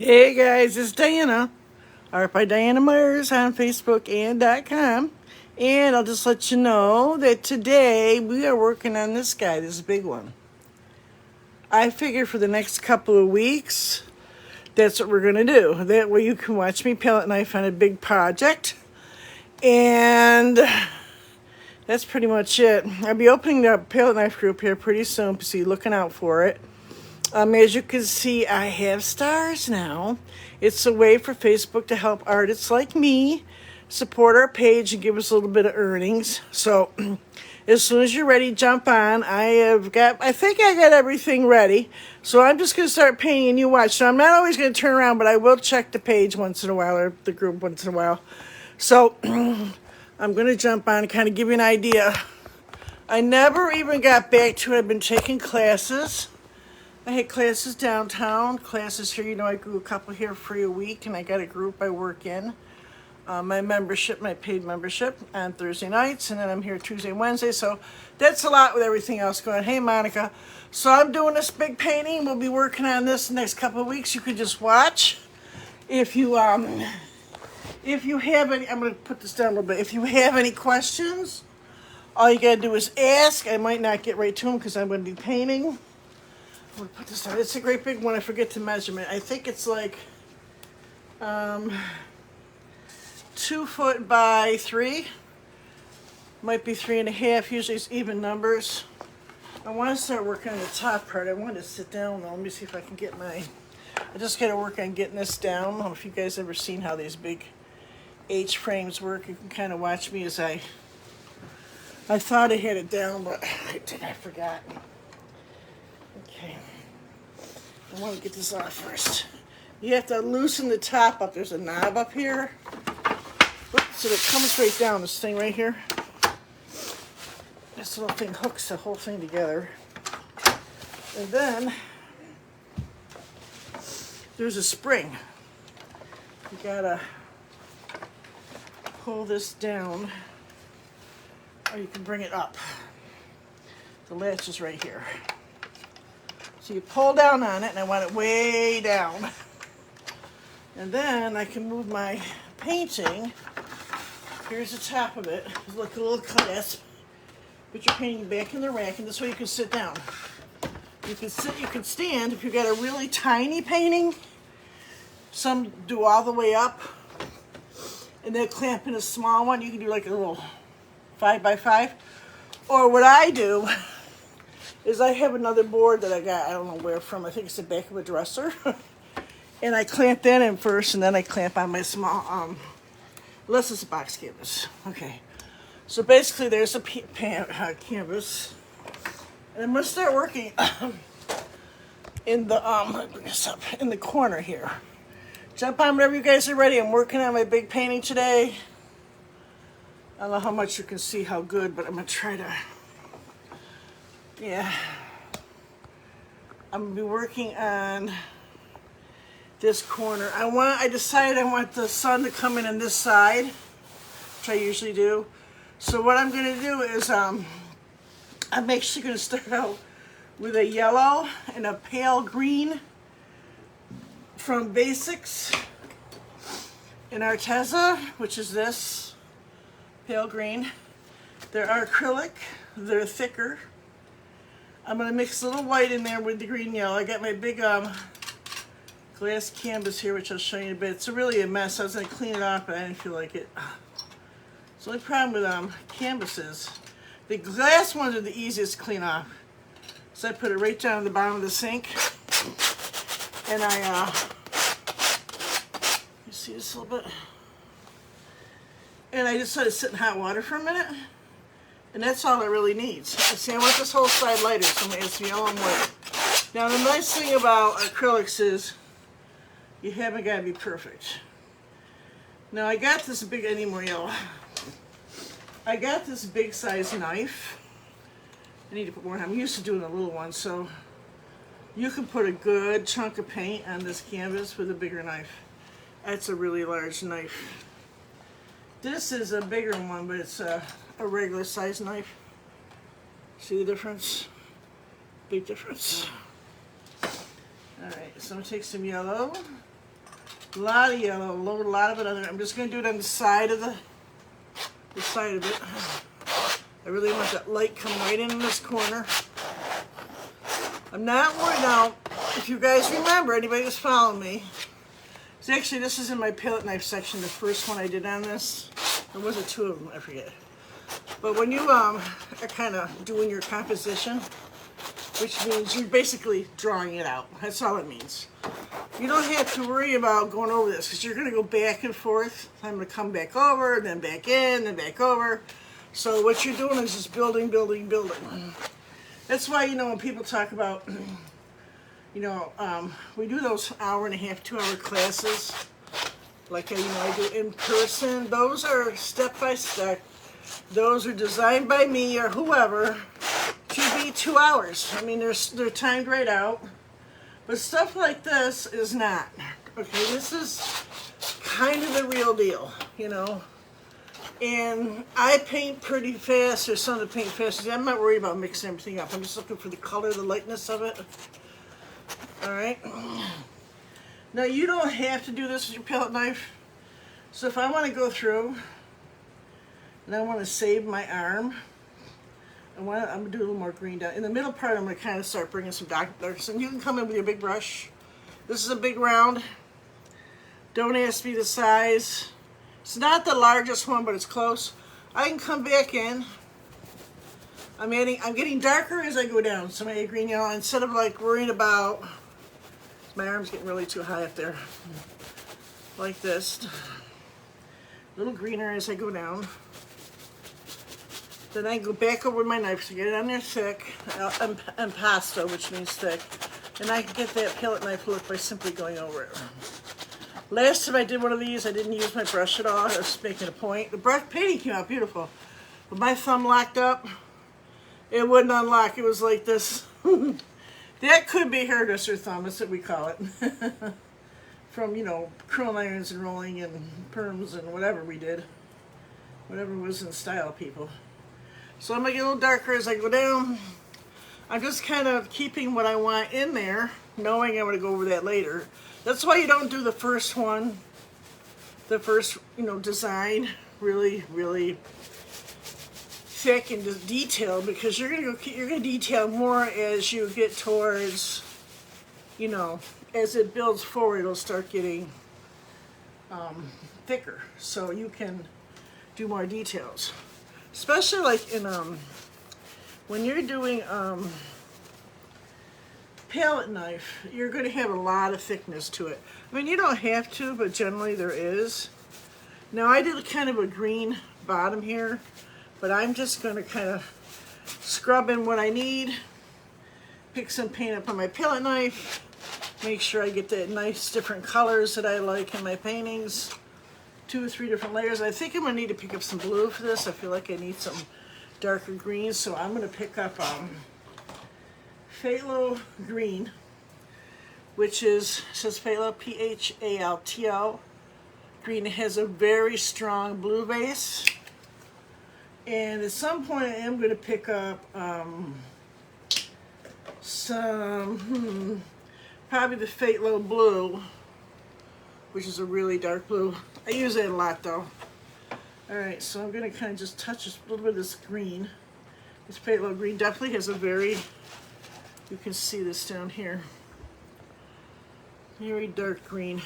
Hey guys, it's Diana. Art by Diana Myers on Facebook and .com. And I'll just let you know that today we are working on this guy, this big one. I figure for the next couple of weeks, that's what we're going to do. That way you can watch me palette knife on a big project. And that's pretty much it. I'll be opening the palette knife group here pretty soon, so you're looking out for it. As you can see, I have stars now. It's a way for Facebook to help artists like me support our page and give us a little bit of earnings. So as soon as you're ready, jump on. I think I got everything ready. So I'm just going to start painting and you watch. So I'm not always going to turn around, but I will check the page once in a while, or the group once in a while. So I'm going to jump on and kind of give you an idea. I never even got back to it. I've been taking classes. I had classes downtown, classes here. You know, I grew a couple here for a week, and I got a group I work in. My membership, my paid membership on Thursday nights, and then I'm here Tuesday and Wednesday. So that's a lot with everything else going. Hey, Monica. So I'm doing this big painting. We'll be working on this the next couple of weeks. You can just watch. If you have any, I'm going to put this down a little bit. If you have any questions, all you got to do is ask. I might not get right to them because I'm going to be painting. I'm gonna put this down. It's a great big one. I forget the measurement. I think it's like 2 foot by 3. Might be 3.5. Usually it's even numbers. I want to start working on the top part. I want to sit down though. Let me see if I can get my. I just got to work on getting this down. I don't know if you guys ever seen how these big H frames work. You can kind of watch me as I thought I had it down, but I forgot. Okay. I want to get this off first. You have to loosen the top up. There's a knob up here. So it comes right down, this thing right here. This little thing hooks the whole thing together. And then there's a spring. You gotta pull this down, or you can bring it up. The latch is right here. So you pull down on it, and I want it way down. And then I can move my painting. Here's the top of it. There's like a little clasp. Put your painting back in the rack, and this way you can sit down. You can sit, you can stand. If you've got a really tiny painting, some do all the way up, and they'll clamp in a small one. You can do like a little 5 by 5. Or what I do is I have another board that I got, I don't know where from, I think it's the back of a dresser. And I clamp that in first, and then I clamp on my small, unless it's a box canvas. Okay, so basically there's a canvas. And I'm gonna start working in the, let me bring this up, in the corner here. Jump on whenever you guys are ready. I'm working on my big painting today. I don't know how much you can see how good, but I'm gonna try to, yeah. I'm gonna be working on this corner. I decided I want the sun to come in on this side, which I usually do. So what I'm gonna do is, I'm actually gonna start out with a yellow and a pale green from Basics in Arteza, which is this pale green. They're acrylic, they're thicker. I'm gonna mix a little white in there with the green yellow. I got my big glass canvas here, which I'll show you in a bit. It's really a mess. I was gonna clean it off, but I didn't feel like it. It's the only problem with canvases. The glass ones are the easiest to clean off. So I put it right down at the bottom of the sink, and you see this a little bit? And I just let it sit in hot water for a minute. And that's all it really needs. See, I want this whole side lighter, so I'm going to add some yellow and white. Now, the nice thing about acrylics is you haven't got to be perfect. Now, I got this big, I need more yellow. I got this big size knife. I need to put more on. I'm used to doing a little one, so you can put a good chunk of paint on this canvas with a bigger knife. That's a really large knife. This is a bigger one, but it's a regular size knife. See the difference? Big difference. Alright, so I'm going to take some yellow. A lot of yellow, load a lot of it on there. I'm just going to do it on the side of the side of it. I really want that light coming right in this corner. I'm not worried now, if you guys remember, anybody who's following me, so actually this is in my palette knife section, the first one I did on this. There was two of them, I forget. But when you are kind of doing your composition, which means you're basically drawing it out. That's all it means. You don't have to worry about going over this because you're going to go back and forth. I'm going to come back over, then back in, then back over. So what you're doing is just building, building, building. That's why, you know, when people talk about, you know, we do those hour and a half, 2 hour classes, like, you know, I do in person. Those are step by step. Those are designed by me or whoever to be 2 hours. I mean, they're timed right out. But stuff like this is not. Okay, this is kind of the real deal, you know. And I paint pretty fast. There's some that paint fast. I'm not worried about mixing everything up. I'm just looking for the color, the lightness of it. All right. Now, you don't have to do this with your palette knife. So if I want to go through and I want to save my arm, I'm going to do a little more green down. In the middle part, I'm going to kind of start bringing some darkness. And you can come in with your big brush. This is a big round. Don't ask me the size. It's not the largest one, but it's close. I can come back in. I'm getting darker as I go down. So my green, yellow, instead of like worrying about, my arm's getting really too high up there. Like this. A little greener as I go down. Then I go back over my knife to get it on there thick, impasto, which means thick. And I can get that palette knife look by simply going over it. Last time I did one of these, I didn't use my brush at all. I was making a point. The brush painting came out beautiful. But my thumb locked up. It wouldn't unlock. It was like this. That could be hairdresser thumb. That's what we call it. From, you know, curling irons and rolling and perms and whatever we did. Whatever was in style, people. So I'm going to get a little darker as I go down. I'm just kind of keeping what I want in there, knowing I'm going to go over that later. That's why you don't do the first one, the first, you know, design really, really thick and detailed, because you're going to detail more as you get towards, you know, as it builds forward, it'll start getting thicker, so you can do more details. Especially like in when you're doing palette knife, you're going to have a lot of thickness to it. I mean, you don't have to, but generally there is. Now I did kind of a green bottom here, but I'm just going to kind of scrub in what I need, pick some paint up on my palette knife, make sure I get the nice different colors that I like in my paintings. 2 or 3 different layers. I think I'm going to need to pick up some blue for this. I feel like I need some darker greens, so I'm going to pick up Phthalo green, which is, says Phthalo, P-H-A-L-T-O. Green. It has a very strong blue base. And at some point I am going to pick up some, probably the Phthalo blue, which is a really dark blue. I use it a lot though. Alright, so I'm going to kind of just touch a little bit of this green. This Phthalo green definitely has a very, you can see this down here, very dark green.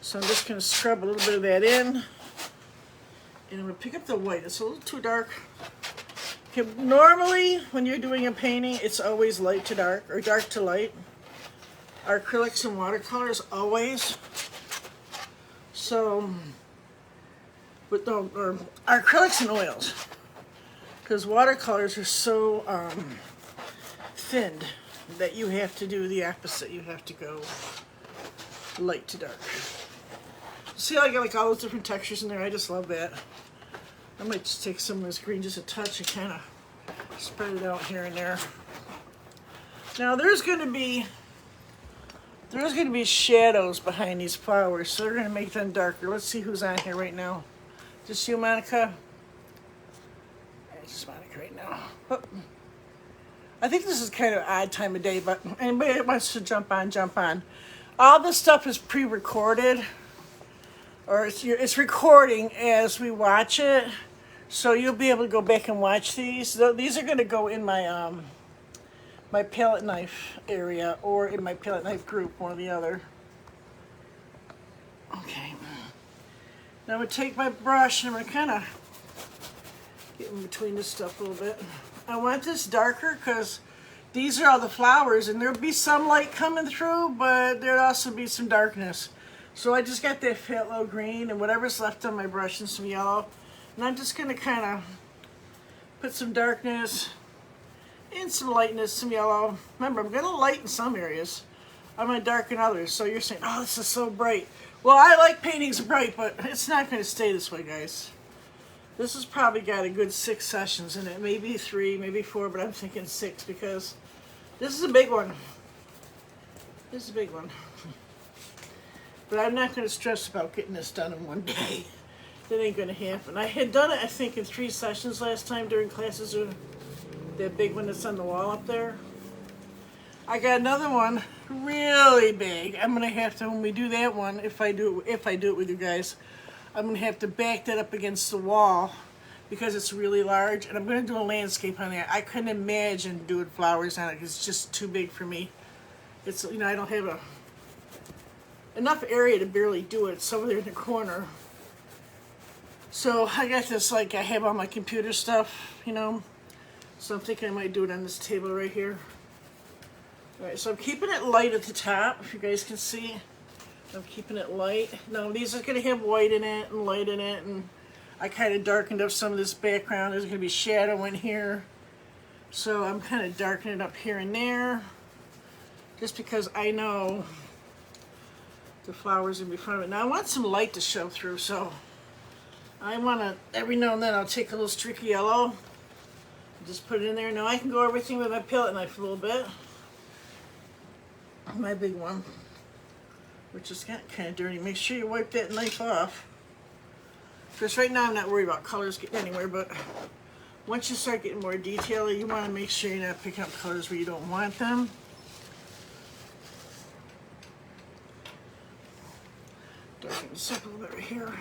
So I'm just going to scrub a little bit of that in. And I'm going to pick up the white. It's a little too dark. Okay, normally, when you're doing a painting, it's always light to dark, or dark to light. Our acrylics and watercolors, always. So, with no, or our acrylics and oils, because watercolors are so thinned that you have to do the opposite. You have to go light to dark. See how I got like all those different textures in there? I just love that. I might just take some of this green, just a touch, and kind of spread it out here and there. Now there's going to be shadows behind these flowers, so they're going to make them darker. Let's see who's on here right now. Just you, Monica? Yeah, just Monica right now. Oh. I think this is kind of an odd time of day, but anybody that wants to jump on, jump on. All this stuff is pre-recorded, or it's recording as we watch it. So you'll be able to go back and watch these. So these are going to go in my my palette knife area or in my palette knife group, one or the other. Okay. Now I'm going to take my brush and I'm going to kind of get in between this stuff a little bit. I want this darker because these are all the flowers and there'll be some light coming through, but there'll also be some darkness. So I just got that phthalo green and whatever's left on my brush and some yellow. And I'm just going to kind of put some darkness and some lightness, some yellow. Remember, I'm going to lighten some areas. I'm going to darken others. So you're saying, oh, this is so bright. Well, I like paintings bright, but it's not going to stay this way, guys. This has probably got a good 6 sessions in it. Maybe 3, maybe 4, but I'm thinking 6 because this is a big one. This is a big one. But I'm not going to stress about getting this done in one day. That ain't going to happen. I had done it, I think, in 3 sessions last time during classes. That big one that's on the wall up there. I got another one really big. I'm going to have to, when we do that one, if I do it with you guys, I'm going to have to back that up against the wall because it's really large. And I'm going to do a landscape on that. I couldn't imagine doing flowers on it because it's just too big for me. It's, you know, I don't have enough area to barely do it. It's over there in the corner. So I got this, like I have all my computer stuff, you know. So I'm thinking I might do it on this table right here. Alright, so I'm keeping it light at the top, if you guys can see. I'm keeping it light. Now these are going to have white in it and light in it, and I kind of darkened up some of this background. There's going to be shadow in here. So I'm kind of darkening it up here and there. Just because I know the flowers will be in front of it. Now I want some light to show through, so I want to, every now and then I'll take a little streak of yellow. Just put it in there. Now I can go everything with my palette knife a little bit. My big one, which is got kind of dirty. Make sure you wipe that knife off. Because right now I'm not worried about colors getting anywhere, but once you start getting more detail, you want to make sure you're not picking up colors where you don't want them. Darken this up a little bit right here.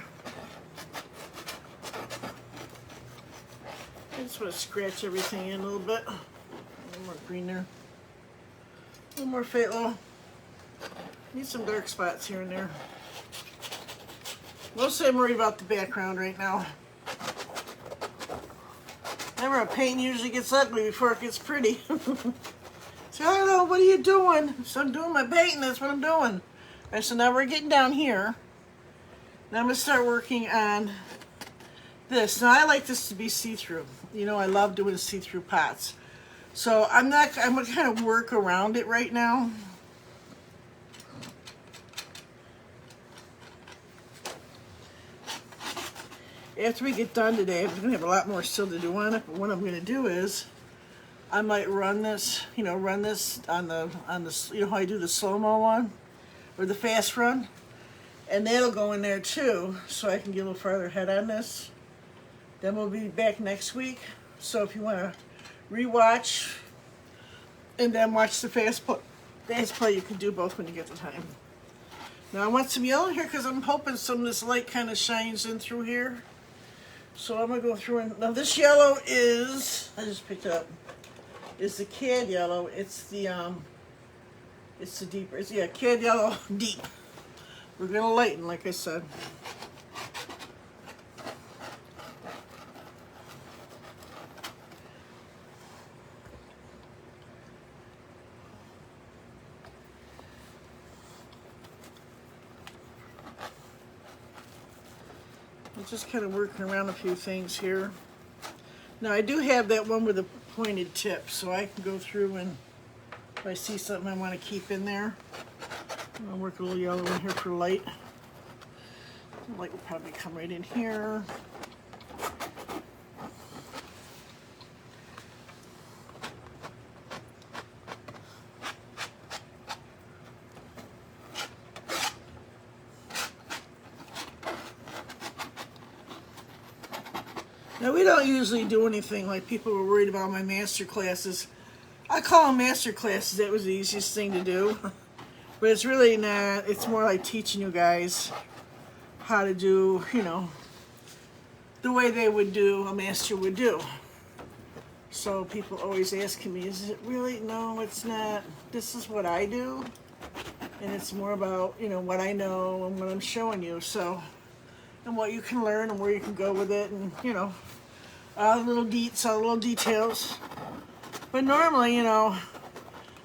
I just want to scratch everything in a little bit. A little more green there. A little more phthalo. Need some dark spots here and there. Mostly I'm worried about the background right now. Remember, a paint usually gets ugly before it gets pretty. So I don't know, what are you doing? So I'm doing my painting, that's what I'm doing. All right, so now we're getting down here. Now I'm going to start working on this. Now I like this to be see-through. You know, I love doing see-through pots. So I'm going to kind of work around it right now. After we get done today, I'm going to have a lot more still to do on it, but what I'm going to do is I might run this, you know, on the, you know how I do the slow-mo one, or the fast run, and that'll go in there too, so I can get a little farther ahead on this. Then we'll be back next week, so if you want to rewatch and then watch the fast play, you can do both when you get the time. Now I want some yellow here because I'm hoping some of this light kind of shines in through here. So I'm going to go through and, now this yellow is, I just picked it up, is the cad yellow. It's the deeper, yeah, cad yellow deep. We're going to lighten, like I said. I'm just kind of working around a few things here. Now I do have that one with a pointed tip, so I can go through and if I see something I want to keep in there, I'll work a little yellow in here for light. The light will probably come right in here. Now we don't usually do anything like people were worried about my master classes. I call them master classes. That was the easiest thing to do. But it's really not, it's more like teaching you guys how to do, you know, the way they would do, a master would do. So people always asking me, is it really? No, it's not. This is what I do. And it's more about, you know, what I know and what I'm showing you. So, and what you can learn and where you can go with it, and, you know, all the little deets, all the little details. But normally, you know,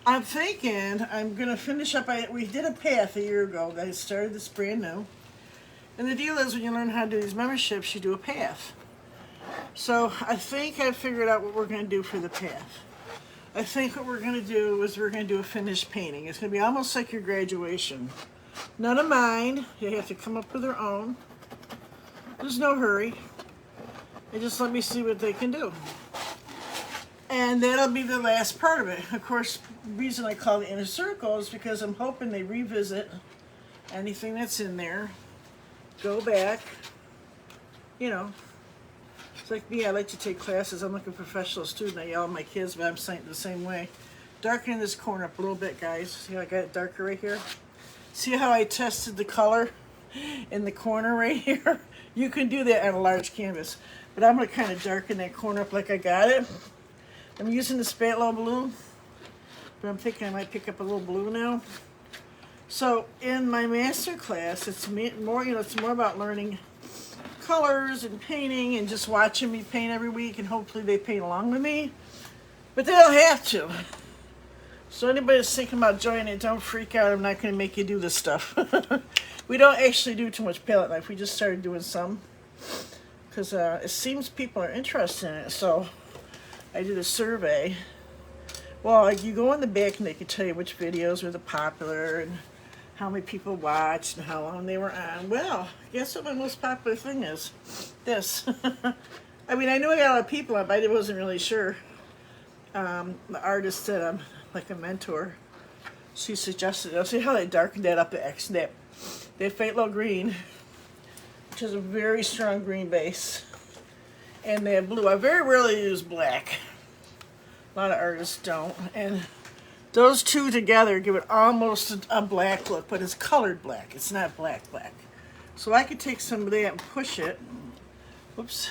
I'm thinking I'm going to finish up. We did a path a year ago. I started this brand new. And the deal is when you learn how to do these memberships, you do a path. So I think I figured out what we're going to do for the path. I think what we're going to do is we're going to do a finished painting. It's going to be almost like your graduation. None of mine. You have to come up with their own. There's no hurry. They just let me see what they can do. And that'll be the last part of it. Of course, the reason I call it Inner Circle is because I'm hoping they revisit anything that's in there. Go back. You know. It's like me, I like to take classes. I'm like a professional student. I yell at my kids, but I'm the same way. Darkening this corner up a little bit, guys. See how I got it darker right here? See how I tested the color in the corner right here? You can do that on a large canvas. But I'm going to kind of darken that corner up like I got it. I'm using the Spatlo blue, but I'm thinking I might pick up a little blue now. So in my master class, it's more, you know, it's more about learning colors and painting and just watching me paint every week, and hopefully they paint along with me. But they don't have to. So anybody that's thinking about joining it, don't freak out. I'm not going to make you do this stuff. We don't actually do too much palette knife. We just started doing some because it seems people are interested in it. So I did a survey. Well, like, you go in the back and they can tell you which videos were the popular and how many people watched and how long they were on. Well, guess what my most popular thing is? This. I mean, I knew I got a lot of people on, but I wasn't really sure. The artist said I'm like a mentor. She suggested it. See how they darkened that up, the X nip. They faint low green, which is a very strong green base. And they have blue. I very rarely use black. A lot of artists don't. And those two together give it almost a black look, but it's colored black. It's not black. So I could take some of that and push it. Whoops.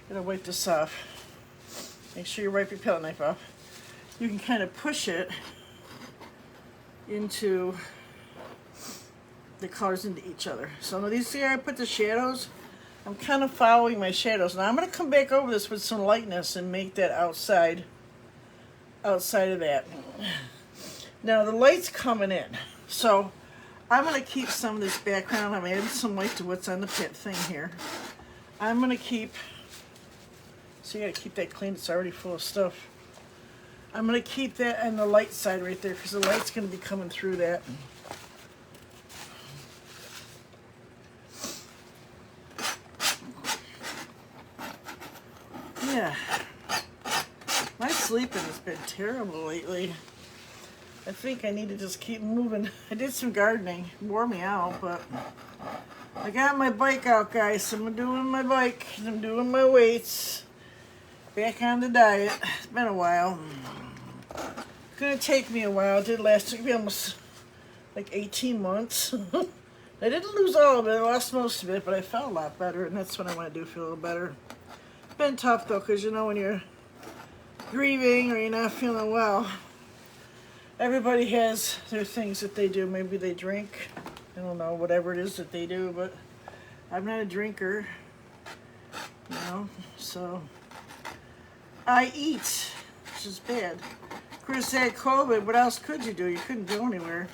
Gotta wipe this off. Make sure you wipe your palette knife off. You can kind of push it into the colors into each other. So now these see I put the shadows. I'm kind of following my shadows. Now I'm going to come back over this with some lightness and make that outside of that. Now the light's coming in. So I'm going to keep some of this background. I'm adding some light to what's on the pit thing here. I'm going to keep, so you got to keep that clean. It's already full of stuff. I'm going to keep that on the light side right there because the light's going to be coming through that. Yeah, my sleeping has been terrible lately. I think I need to just keep moving. I did some gardening, wore me out, but I got my bike out, guys. I'm doing my bike, I'm doing my weights, back on the diet. It's been a while. It's gonna take me a while. It did last, took me almost like 18 months. I didn't lose all of it, I lost most of it, but I felt a lot better, and that's what I want to do, feel a little better. It's been tough though, because you know when you're grieving or you're not feeling well, everybody has their things that they do. Maybe they drink, I don't know, whatever it is that they do, but I'm not a drinker, you know, so I eat, which is bad. Of course, they had COVID, what else could you do? You couldn't go anywhere.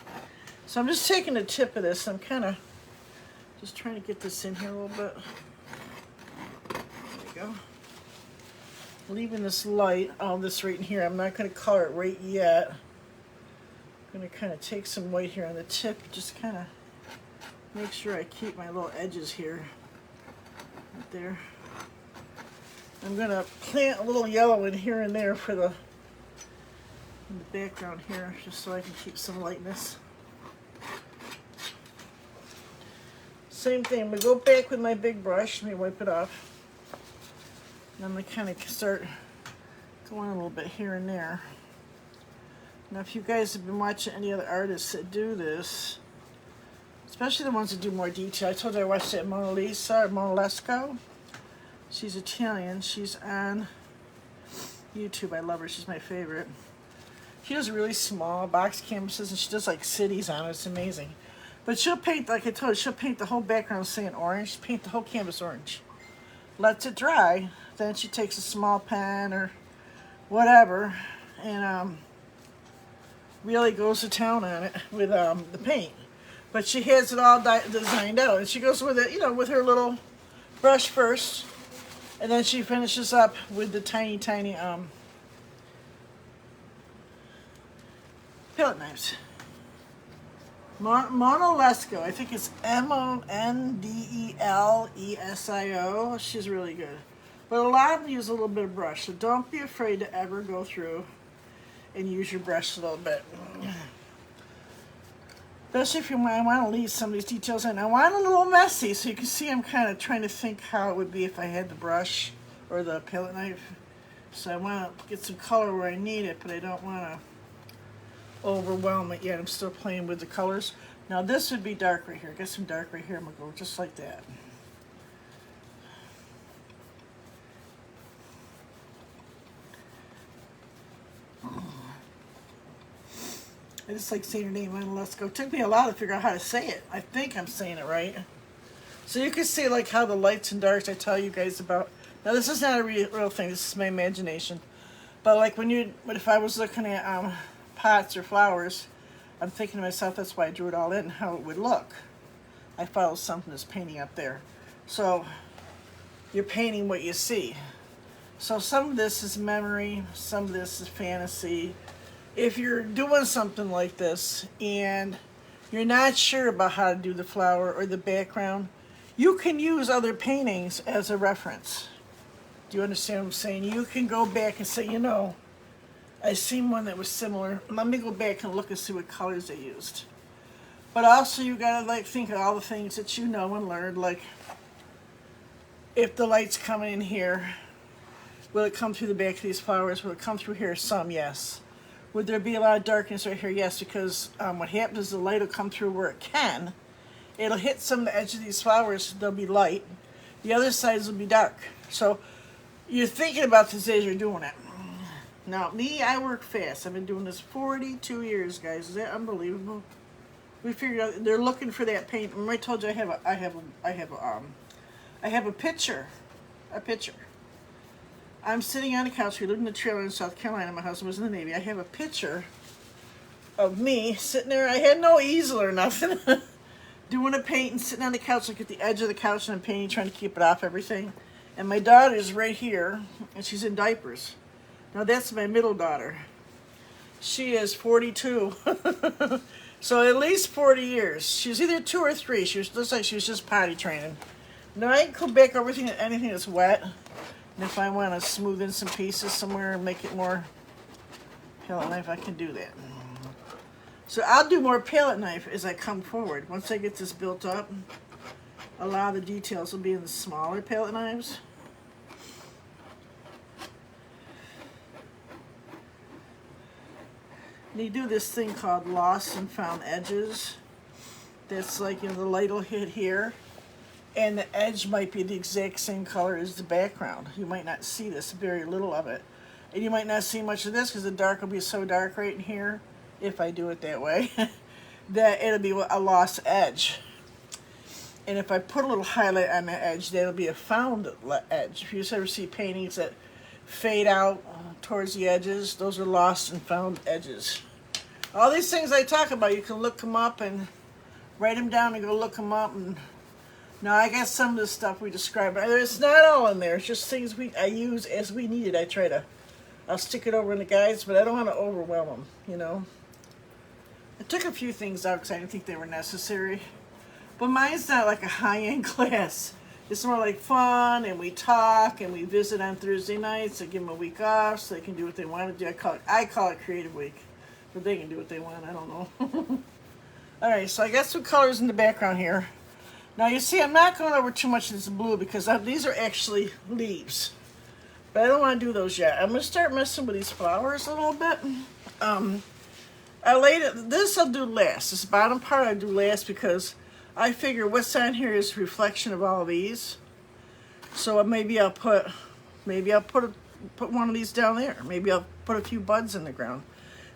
So I'm just taking a tip of this. I'm kind of just trying to get this in here a little bit. There we go. Leaving this light, all this right in here. I'm not going to color it right yet. I'm going to kind of take some white here on the tip, just kind of make sure I keep my little edges here, right there. I'm going to plant a little yellow in here and there for in the background here, just so I can keep some lightness. Same thing, I'm going to go back with my big brush. Let me wipe it off. And I'm going to kind of start going a little bit here and there. Now, if you guys have been watching any other artists that do this, especially the ones that do more detail. I told you I watched that Mona Lisa, or Mona Lesco. She's Italian. She's on YouTube. I love her. She's my favorite. She does really small box canvases, and she does like cities on it. It's amazing. But she'll paint, like I told you, she'll paint the whole background saying orange, paint the whole canvas orange. Lets it dry. Then she takes a small pen or whatever, and really goes to town on it with the paint. But she has it all designed out, and she goes with it, you know, with her little brush first, and then she finishes up with the tiny palette knives. Mona Lesco, I think it's Mondelesio. She's really good. But a lot of them use a little bit of brush, so don't be afraid to ever go through and use your brush a little bit. Especially if you want to leave some of these details in. I want it a little messy, so you can see I'm kind of trying to think how it would be if I had the brush or the palette knife. So I want to get some color where I need it, but I don't want to overwhelm it yet. I'm still playing with the colors. Now this would be dark right here. Get some dark right here. I'm going to go just like that. I just like saying her name, Mona Lesco. It took me a while to figure out how to say it. I think I'm saying it right. So you can see like how the lights and darks I tell you guys about. Now this is not a real thing. This is my imagination. But like if I was looking at pots or flowers, I'm thinking to myself, that's why I drew it all in, how it would look. I follow something that's painting up there. So you're painting what you see. So some of this is memory, some of this is fantasy. If you're doing something like this and you're not sure about how to do the flower or the background, you can use other paintings as a reference. Do you understand what I'm saying? You can go back and say, you know, I seen one that was similar. Let me go back and look and see what colors they used. But also you gotta like think of all the things that you know and learned, like if the light's coming in here, will it come through the back of these flowers? Will it come through here? Some, yes. Would there be a lot of darkness right here? Yes, because what happens is the light will come through where it can. It'll hit some of the edge of these flowers, they'll be light. The other sides will be dark. So you're thinking about this as you're doing it. Now, me, I work fast. I've been doing this 42 years, guys. Is that unbelievable? We figured out they're looking for that paint. Remember I told you I have a picture. A picture. I'm sitting on a couch. We lived in a trailer in South Carolina. My husband was in the Navy. I have a picture of me sitting there. I had no easel or nothing. Doing a painting, sitting on the couch, like at the edge of the couch, and I'm painting, trying to keep it off everything. And my daughter's right here, and she's in diapers. Now that's my middle daughter. She is 42. So at least 40 years. She was either 2 or 3. Looks like she was just potty training. Now I can go back over anything that's wet. And if I want to smooth in some pieces somewhere and make it more palette knife, I can do that. So I'll do more palette knife as I come forward. Once I get this built up, a lot of the details will be in the smaller palette knives. And you do this thing called lost and found edges. That's like, you know, the light will hit here, and the edge might be the exact same color as the background. You might not see this, very little of it. And you might not see much of this because the dark will be so dark right in here, if I do it that way, that it'll be a lost edge. And if I put a little highlight on the edge, that'll be a found edge. If you ever see paintings that fade out towards the edges, those are lost and found edges. All these things I talk about, you can look them up and write them down and go look them up. And now I got some of the stuff we described. It's not all in there. It's just things I use as we need it. I'll stick it over in the guides, but I don't want to overwhelm them, you know. I took a few things out because I didn't think they were necessary. But mine's not like a high-end class. It's more like fun, and we talk, and we visit on Thursday nights. I give them a week off so they can do what they want to do. I call it Creative Week, but they can do what they want. I don't know. All right, so I got some colors in the background here. Now you see, I'm not going over too much of this blue because these are actually leaves, but I don't want to do those yet. I'm going to start messing with these flowers a little bit. I laid it, this I'll do last. This bottom part I'll do last because I figure what's on here is a reflection of all these. So maybe I'll put one of these down there. Maybe I'll put a few buds in the ground.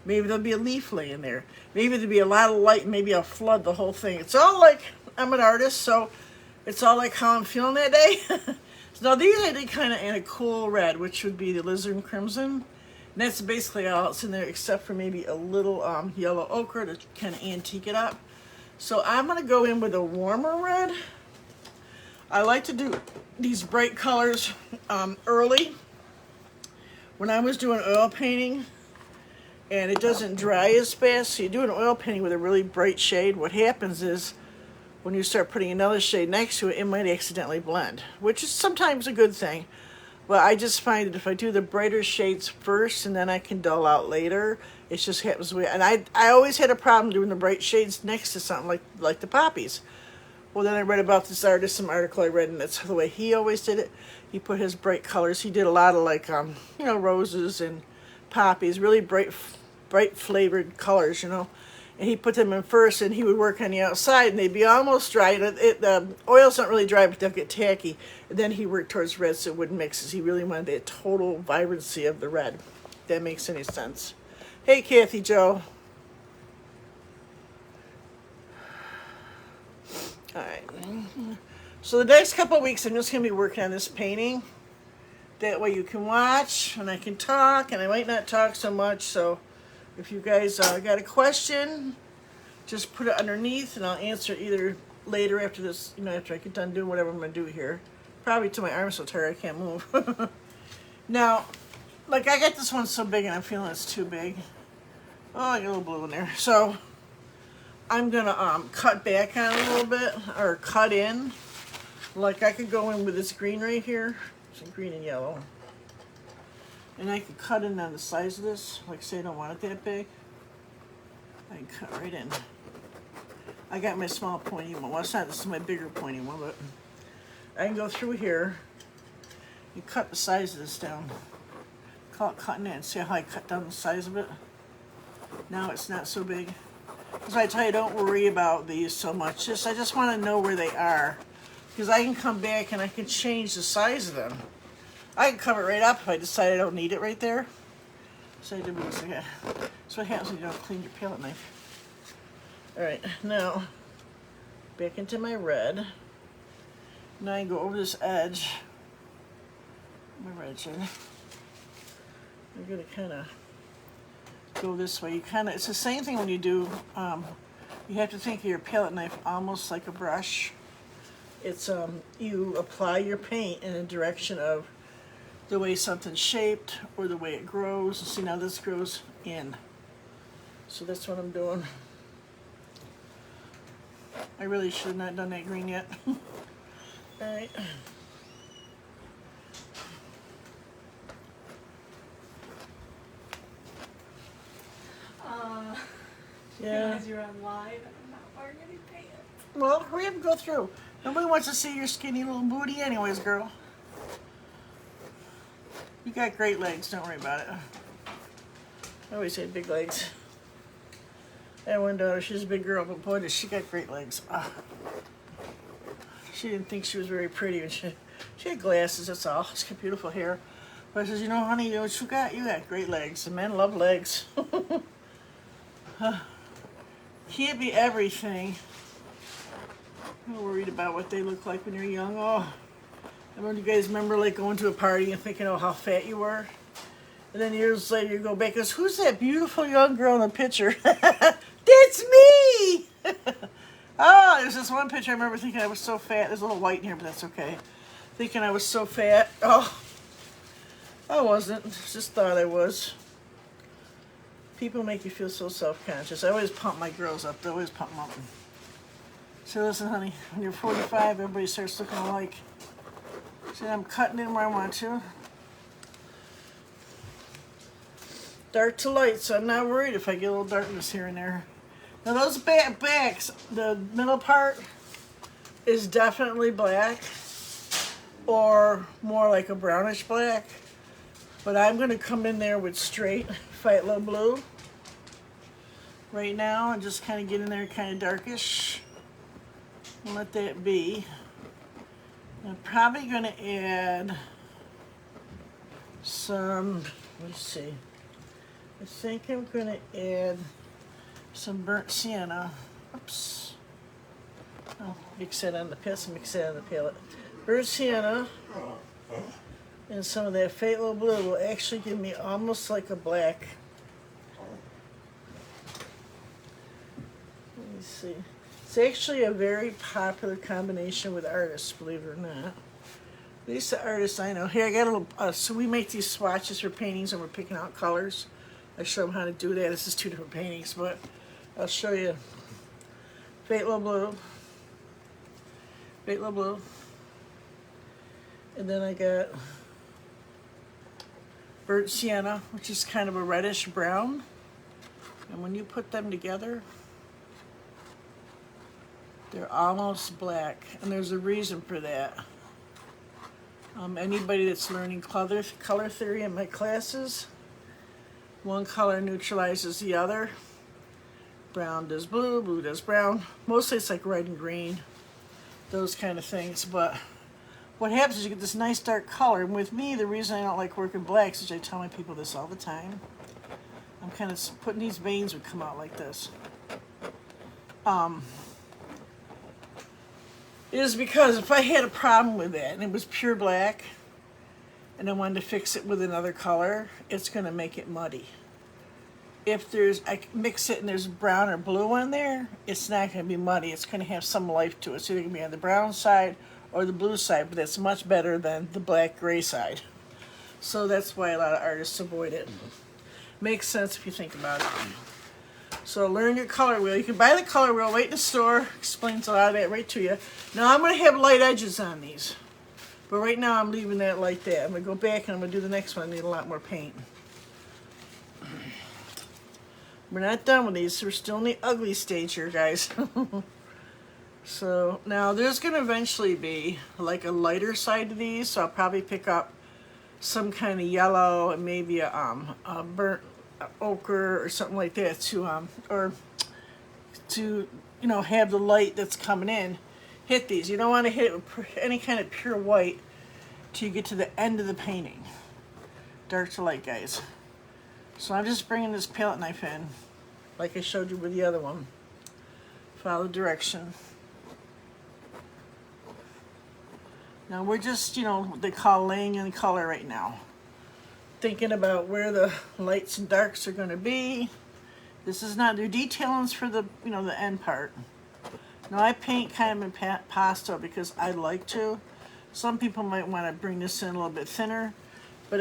Maybe there'll be a leaf laying there. Maybe there'll be a lot of light. Maybe I'll flood the whole thing. It's all like, I'm an artist, so it's all like how I'm feeling that day. So now these I did kind of in a cool red, which would be the Lizard Crimson. And that's basically all that's in there except for maybe a little yellow ochre to kind of antique it up. So I'm going to go in with a warmer red. I like to do these bright colors early. When I was doing oil painting, and it doesn't dry as fast, so you do an oil painting with a really bright shade, what happens is when you start putting another shade next to it, it might accidentally blend, which is sometimes a good thing. But I just find that if I do the brighter shades first and then I can dull out later, it just happens the way. And I always had a problem doing the bright shades next to something like the poppies. Well, then I read about this artist, some article I read, and that's the way he always did it. He put his bright colors. He did a lot of like, roses and poppies, really bright flavored colors, and he put them in first, and he would work on the outside, and they'd be almost dry. The oils don't really dry, but they'll get tacky. And then he worked towards red so it wouldn't mix, as he really wanted the total vibrancy of the red. If that makes any sense. Hey, Kathy Joe. All right. So the next couple of weeks, I'm just going to be working on this painting. That way you can watch, and I can talk, and I might not talk so much. So if you guys got a question, just put it underneath, and I'll answer either later after this, after I get done doing whatever I'm going to do here. Probably till my arm's so tired I can't move. Now, like I got this one so big, and I'm feeling it's too big. Oh, I got a little blue in there. So I'm going to cut back on it a little bit, or cut in. Like I could go in with this green right here. Some green and yellow. And I could cut in on the size of this. Like say I don't want it that big. I can cut right in. I got my small pointy one. Well, it's not, this is my bigger pointy one, but I can go through here and cut the size of this down. Call it cutting in. See how I cut down the size of it? Now it's not so big. That's why I tell you, don't worry about these so much. I just want to know where they are. Because I can come back and I can change the size of them. I can cover it right up if I decide I don't need it right there. So I did this again. That's what happens when you don't clean your palette knife. Alright, now back into my red. Now I can go over this edge. My red shade. I'm going to kind of go this way. It's the same thing when you do, you have to think of your palette knife almost like a brush. It's you apply your paint in a direction of the way something's shaped or the way it grows. See, now this grows in. So that's what I'm doing. I really should have not done that green yet. Alright. Yeah. Because you're on live and I'm not wearing any pants. Well, hurry up and go through. Nobody wants to see your skinny little booty anyways, girl. You got great legs, don't worry about it. I always had big legs. I had one daughter, she's a big girl, but boy, does she got great legs. She didn't think she was very pretty, and she had glasses, that's all. She's got beautiful hair. But I says, honey, you know what you got? You got great legs. And men love legs. Can't be everything. I'm worried about what they look like when you're young. Oh, I don't know, you guys remember like going to a party and thinking, oh, how fat you were? And then years later you go back and goes, who's that beautiful young girl in the picture? That's me! Oh, there's this one picture I remember thinking I was so fat. There's a little white in here, but that's okay. Thinking I was so fat. Oh, I wasn't. Just thought I was. People make you feel so self-conscious. I always pump my girls up. I always pump them up. So listen, honey, when you're 45, everybody starts looking alike. See, I'm cutting in where I want to. Dark to light, so I'm not worried if I get a little darkness here and there. Now those backs, the middle part is definitely black or more like a brownish black. But I'm going to come in there with straight Phthalo blue. right now and just kind of get in there kind of darkish and let that be. I'm probably going to add some, let's see, I think I'm going to add some burnt sienna. Oops. I'll mix that on the palette. Burnt sienna and some of that phthalo blue will actually give me almost like a black. Let me see. It's actually a very popular combination with artists, believe it or not. At least the artists I know. Here, I got a little, so we make these swatches for paintings and we're picking out colors. I show them how to do that. This is two different paintings, but I'll show you. Phthalo blue, and then I got burnt sienna, which is kind of a reddish brown. And when you put them together, they're almost black, and there's a reason for that. Anybody that's learning color theory in my classes, one color neutralizes the other. Brown does blue, blue does brown. Mostly it's like red and green, those kind of things. But what happens is you get this nice dark color. And with me, the reason I don't like working blacks, which I tell my people this all the time, I'm kind of putting these veins would come out like this. Is because if I had a problem with that and it was pure black and I wanted to fix it with another color, it's going to make it muddy. If I mix it and there's brown or blue on there, it's not going to be muddy. It's going to have some life to it. So it's going to be on the brown side or the blue side, but that's much better than the black-gray side. So that's why a lot of artists avoid it. Makes sense if you think about it. So learn your color wheel. You can buy the color wheel right in the store. Explains a lot of that right to you. Now I'm going to have light edges on these. But right now I'm leaving that like that. I'm going to go back and I'm going to do the next one. I need a lot more paint. We're not done with these. We're still in the ugly stage here, guys. So now there's going to eventually be like a lighter side to these. So I'll probably pick up some kind of yellow and maybe a burnt ochre or something like that to you know, have the light that's coming in hit these. You don't want to hit it with any kind of pure white till you get to the end of the painting. Dark to light, guys. So I'm just bringing this palette knife in like I showed you with the other one. Follow direction. Now we're just, you know, what they call laying in color right now. Thinking about where the lights and darks are going to be. This is not their detailings for the, you know, the end part. Now I paint kind of in pasta because I like to. Some people might want to bring this in a little bit thinner, but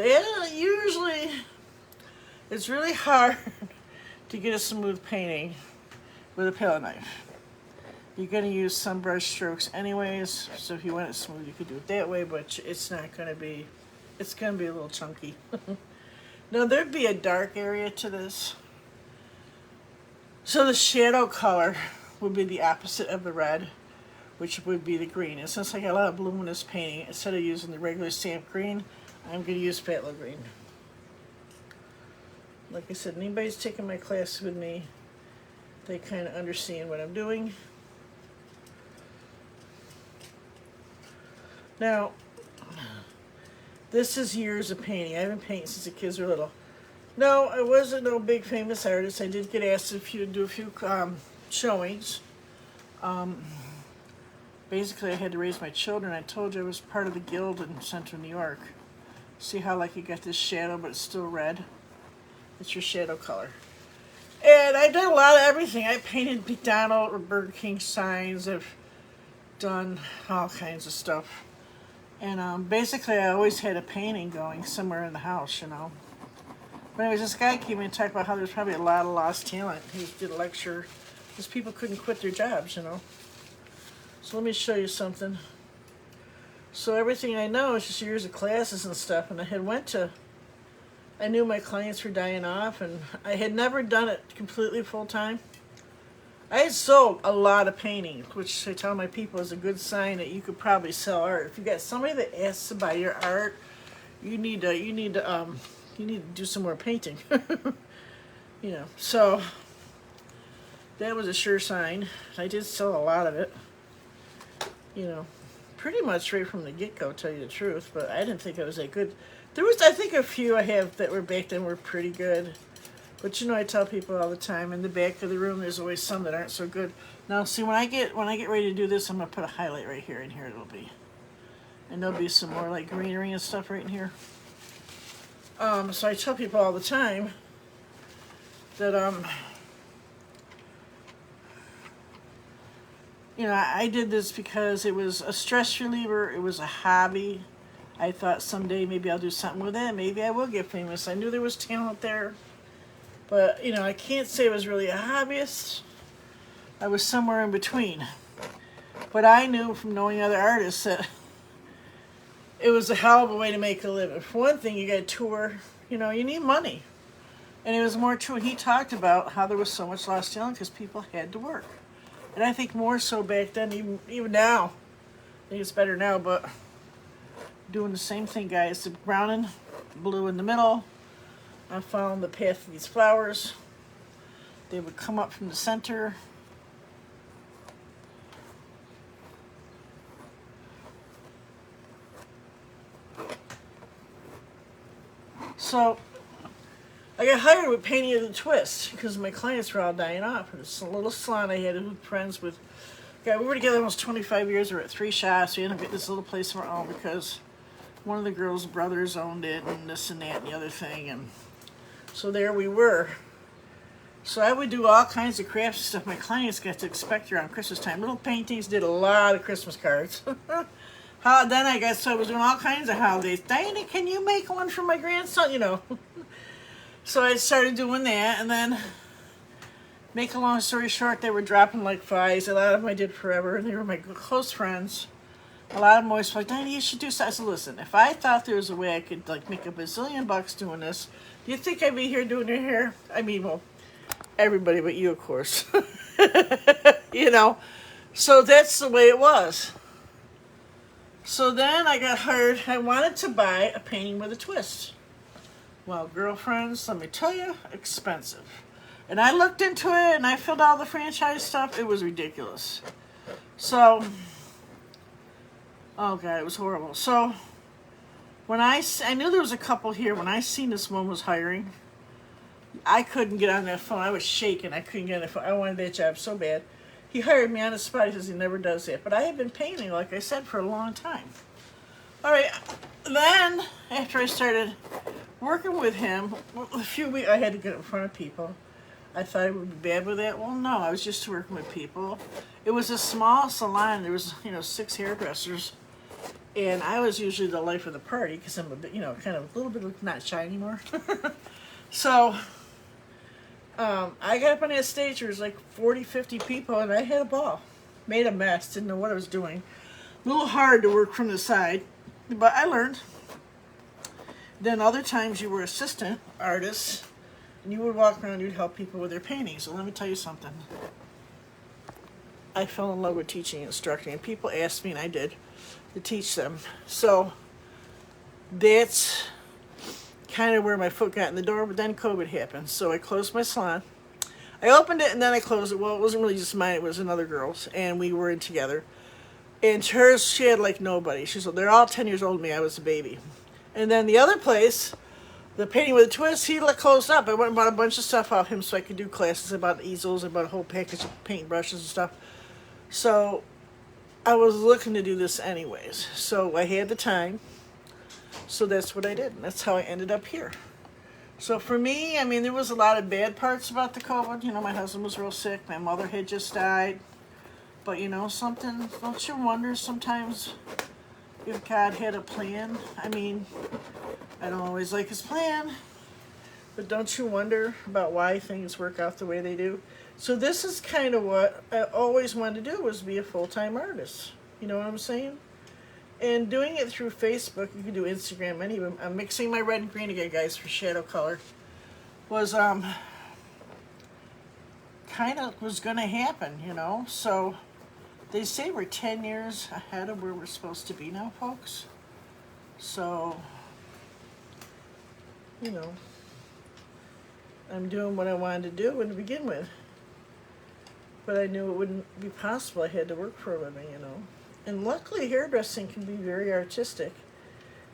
usually it's really hard to get a smooth painting with a palette knife. You're going to use some brush strokes anyways, so if you want it smooth you could do it that way, but it's not going to be, it's going to be a little chunky. Now there'd be a dark area to this. So the shadow color would be the opposite of the red, which would be the green. And since I got a lot of bloom in this painting, instead of using the regular stamp green, I'm going to use phthalo green. Like I said, anybody's taking my class with me, they kind of understand what I'm doing. Now, this is years of painting. I've been painting since the kids were little. No, I wasn't no big famous artist. I did get asked to do a few showings. Basically, I had to raise my children. I told you I was part of the guild in Central New York. See how like you got this shadow, but it's still red? It's your shadow color. And I did a lot of everything. I painted McDonald's or Burger King signs. I've done all kinds of stuff. And basically, I always had a painting going somewhere in the house, you know. But anyways, this guy came in and talked about how there's probably a lot of lost talent. He did a lecture because people couldn't quit their jobs, you know. So let me show you something. So everything I know is just years of classes and stuff. And I knew my clients were dying off, and I had never done it completely full time. I had sold a lot of paintings, which I tell my people is a good sign that you could probably sell art. If you got somebody that asks to buy your art, you need to do some more painting. You know. So that was a sure sign. I did sell a lot of it, you know, pretty much right from the get-go, tell you the truth, but I didn't think it was that good. There was, I think, a few I have that were baked and were pretty good. But you know, I tell people all the time, in the back of the room, there's always some that aren't so good. Now, see, when I get ready to do this, I'm gonna put a highlight right here, and here it'll be, and there'll be some more like greenery and stuff right in here. So I tell people all the time that you know, I did this because it was a stress reliever. It was a hobby. I thought someday maybe I'll do something with it. Maybe I will get famous. I knew there was talent there. But, you know, I can't say I was really a hobbyist. I was somewhere in between. But I knew from knowing other artists that it was a hell of a way to make a living. For one thing, you got to tour. You know, you need money. And it was more true. He talked about how there was so much lost talent because people had to work. And I think more so back then, even now. I think it's better now, but doing the same thing, guys. The brown and blue in the middle. I'm following the path of these flowers. They would come up from the center. So I got hired with painting of the twist because my clients were all dying off. This little salon I had, friends with. Yeah, we were together almost 25 years. We were at 3 shops. We ended up getting this little place of our own because one of the girls' brothers owned it, and this and that and the other thing, and so there we were. So I would do all kinds of crafts and stuff my clients got to expect around Christmas time. Little paintings, did a lot of Christmas cards. Then I guess so I was doing all kinds of holidays. Diana, can you make one for my grandson? You know. So I started doing that, and then, make a long story short, they were dropping like flies. A lot of them I did forever, and they were my close friends. A lot of them always like, Diana, you should do something. I said, listen, if I thought there was a way I could like make a bazillion bucks doing this, do you think I'd be here doing your hair? I mean, well, everybody but you, of course. You know, so that's the way it was. So then I got hired. I wanted to buy a painting with a twist. Well, girlfriends, let me tell you, expensive. And I looked into it, and I filled all the franchise stuff. It was ridiculous. So, oh God, it was horrible. So, when I knew there was a couple here, when I seen this one was hiring, I couldn't get on that phone. I was shaking. I couldn't get on the phone. I wanted that job so bad. He hired me on the spot. He says he never does that. But I had been painting, like I said, for a long time. All right. Then, after I started working with him, a few weeks, I had to get in front of people. I thought I would be bad with that. Well, no, I was just working with people. It was a small salon. There was, 6 hairdressers. And I was usually the life of the party because I'm a bit, kind of a little bit not shy anymore. So, I got up on that stage. There was like 40, 50 people, and I had a ball. Made a mess. Didn't know what I was doing. A little hard to work from the side, but I learned. Then other times you were assistant artists, and you would walk around and you'd help people with their paintings. So let me tell you something. I fell in love with teaching and instructing, and people asked me, and I did, to teach them. So that's kind of where my foot got in the door, but then COVID happened. So I closed my salon. I opened it, and then I closed it. Well, it wasn't really just mine. It was another girl's, and we were in together. And hers, she had like nobody. They're all 10 years older than me. I was a baby. And then the other place, the painting with a twist, he closed up. I went and bought a bunch of stuff off him so I could do classes. I bought easels, I bought a whole package of paint brushes and stuff. So I was looking to do this anyways. So I had the time. So that's what I did. And that's how I ended up here. So for me, I mean, there was a lot of bad parts about the COVID. My husband was real sick. My mother had just died. But something, don't you wonder sometimes if God had a plan? I mean, I don't always like his plan, but don't you wonder about why things work out the way they do? So this is kind of what I always wanted to do, was be a full-time artist. You know what I'm saying? And doing it through Facebook, you can do Instagram, any of them. I'm mixing my red and green again, guys, for shadow color. Was kind of was going to happen, So they say we're 10 years ahead of where we're supposed to be now, folks. So, I'm doing what I wanted to do to begin with. But I knew it wouldn't be possible. I had to work for a living, you know. And luckily, hairdressing can be very artistic.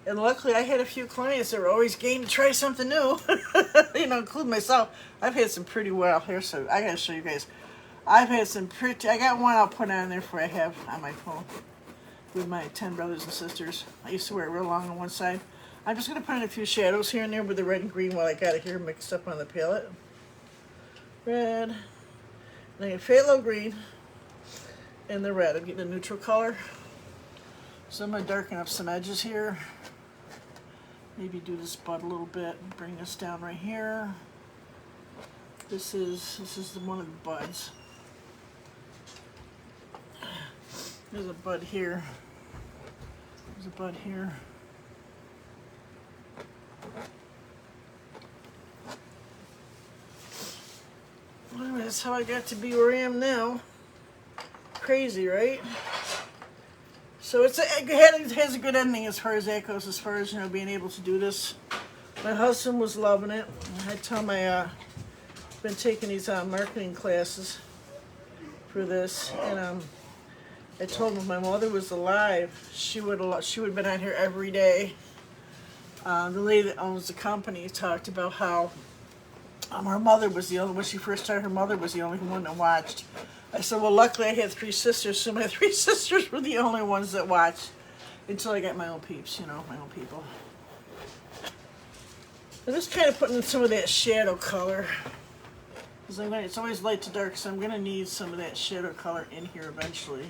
And luckily, I had a few clients that were always game to try something new, you know, including myself. I've had some pretty wild hair, so I gotta show you guys. I've had some pretty, I got one I'll put on there for I have on my phone with my 10 brothers and sisters. I used to wear it real long on one side. I'm just gonna put in a few shadows here and there with the red and green while I got it here mixed up on the palette. Red, and I get phthalo green and the red. I'm getting a neutral color. So I'm gonna darken up some edges here. Maybe do this bud a little bit and bring this down right here. This is one of the buds. There's a bud here. There's a bud here. Well, that's how I got to be where I am now. Crazy, right? So it has a good ending as far as that goes, as far as, you know, being able to do this. My husband was loving it. I tell him I've been taking these marketing classes for this, and I told him if my mother was alive, she would have been on here every day. The lady that owns the company talked about how her mother was the only, when she first started, her mother was the only one that watched. I said, well, luckily I had 3 sisters, so my 3 sisters were the only ones that watched until I got my own peeps, you know, my own people. I'm just kind of putting in some of that shadow color. Because it's always light to dark, so I'm going to need some of that shadow color in here eventually.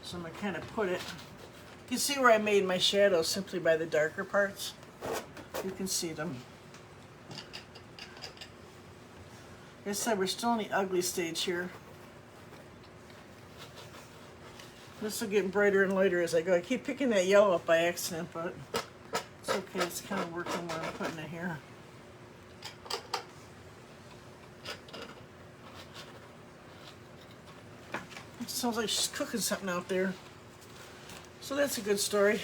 So I'm going to kind of put it. You can see where I made my shadows simply by the darker parts. You can see them. Like I said, we're still in the ugly stage here. This will get brighter and lighter as I go. I keep picking that yellow up by accident, but it's okay. It's kind of working where I'm putting it here. It sounds like she's cooking something out there. So that's a good story.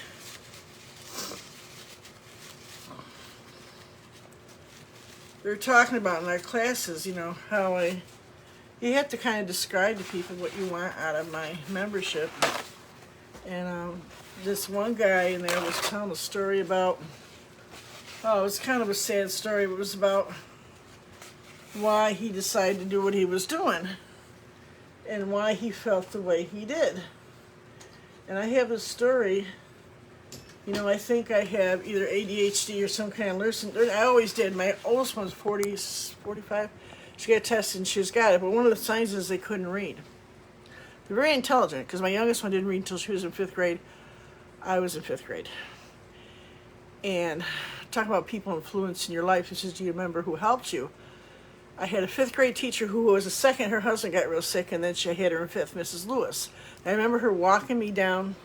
We were talking about in our classes, you know, how you have to kind of describe to people what you want out of my membership. And this one guy in there was telling a story about, oh, it was kind of a sad story. It was about why he decided to do what he was doing and why he felt the way he did. And I have a story, you know, I think I have either ADHD or some kind of learning. I always did. My oldest one's 45. She got tested and she's got it, but one of the signs is they couldn't read. They're very intelligent, because my youngest one didn't read until she was in 5th grade. I was in 5th grade. And talking about people influencing your life, this is, do you remember who helped you? I had a 5th grade teacher who was a second, her husband got real sick, and then she had her in 5th, Mrs. Lewis. And I remember her walking me down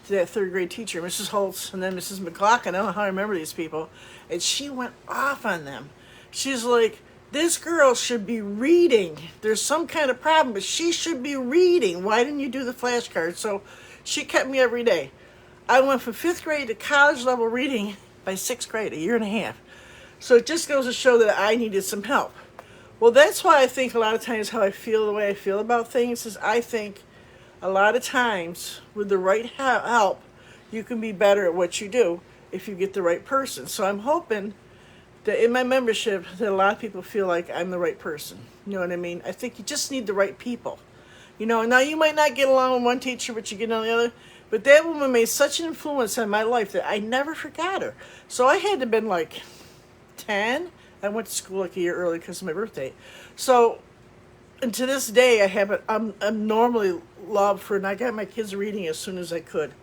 to that 3rd grade teacher, Mrs. Holtz, and then Mrs. McLaughlin. I don't know how I remember these people. And she went off on them. She's like, this girl should be reading. There's some kind of problem, but she should be reading. Why didn't you do the flashcards? So she kept me every day. I went from 5th grade to college level reading by 6th grade, a year and a half. So it just goes to show that I needed some help. Well, that's why I think a lot of times how I feel the way I feel about things is I think a lot of times with the right help, you can be better at what you do if you get the right person. So I'm hoping that in my membership that a lot of people feel like I'm the right person. You know what I mean? I think you just need the right people. You know, now you might not get along with one teacher, but you get on the other. But that woman made such an influence on my life that I never forgot her. So I had to have been like 10. I went to school like a year early because of my birthday. So, and to this day, I'm normally loved for, and I got my kids reading as soon as I could.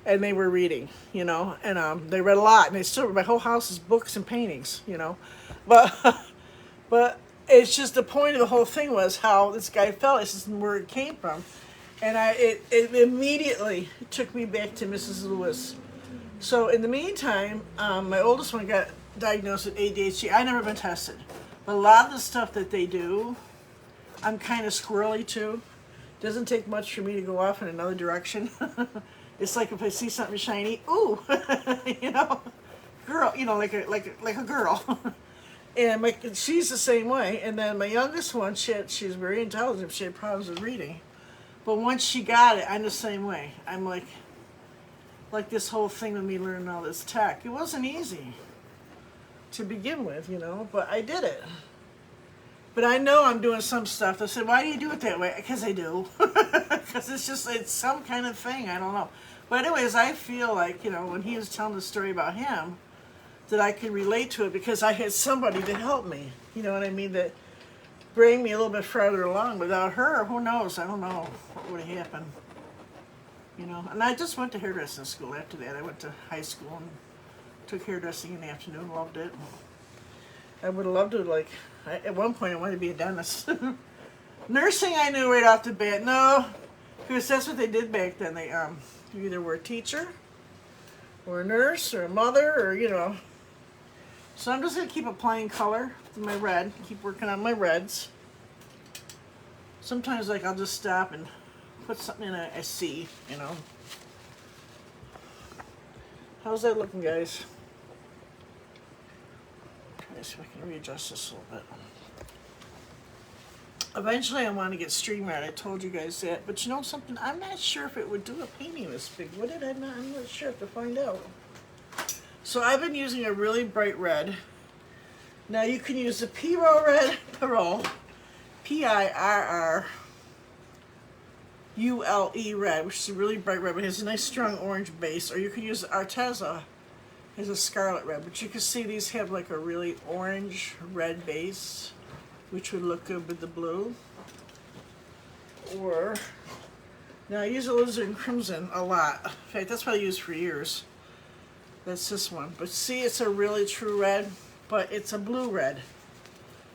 And they were reading, you know, and they read a lot. And they still, my whole house is books and paintings, you know. But it's just the point of the whole thing was how this guy felt. This is where it came from. And it immediately took me back to Mrs. Lewis. So in the meantime, my oldest one got diagnosed with ADHD. I've never been tested. But a lot of the stuff that they do, I'm kind of squirrely too. Doesn't take much for me to go off in another direction. It's like if I see something shiny, ooh, you know, girl, you know, like a girl. And she's the same way. And then my youngest one, she's very intelligent. She had problems with reading. But once she got it, I'm the same way. I'm like this whole thing with me learning all this tech. It wasn't easy to begin with, but I did it. But I know I'm doing some stuff. They said, why do you do it that way? Because I do. Because it's some kind of thing. I don't know. But anyways, I feel like, when he was telling the story about him, that I could relate to it because I had somebody to help me. You know what I mean? That bring me a little bit further along. Without her, who knows? I don't know what would have happened. And I just went to hairdressing school after that. I went to high school and took hairdressing in the afternoon. Loved it. I would have loved to, at one point I wanted to be a dentist. Nursing I knew right off the bat. No, because that's what they did back then. They you either were a teacher or a nurse or a mother or, So I'm just going to keep applying color to my red. Keep working on my reds. Sometimes I'll just stop and put something in I see, How's that looking, guys? Try to see if I can readjust this a little bit. Eventually I want to get StreamYard. I told you guys that. But you know something? I'm not sure if it would do a painting this big. Would it? I'm not sure. To find out. So I've been using a really bright red. Now you can use the Pirro red, Pirrule red, which is a really bright red, but it has a nice strong orange base. Or you can use Arteza as a scarlet red, but you can see these have a really orange red base, which would look good with the blue. Or, now I use alizarin crimson a lot. In fact, that's what I used for years. That's this one. But see, it's a really true red, but it's a blue red.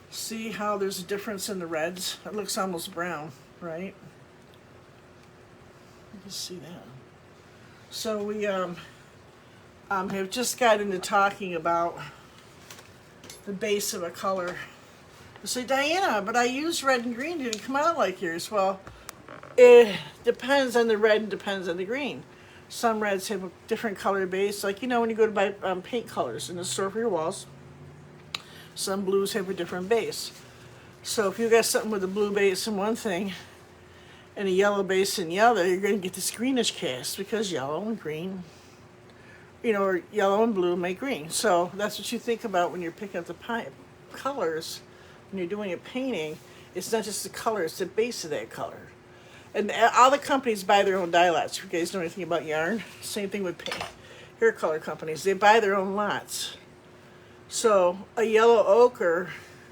See how there's a difference in the reds? It looks almost brown, right? You can see that. So we have just got into talking about the base of a color. You say, Diana, but I used red and green, didn't come out like yours. Well, it depends on the red and depends on the green. Some reds have a different color base, like when you go to buy paint colors in the store for your walls. Some blues have a different base. So if you got something with a blue base in one thing and a yellow base in the other, you're going to get this greenish cast because yellow and green, or yellow and blue make green. So that's what you think about when you're picking up the colors. When you're doing a painting, it's not just the color, it's the base of that color. And all the companies buy their own dye lots. If you guys know anything about yarn, same thing with hair color companies. They buy their own lots. So a yellow ochre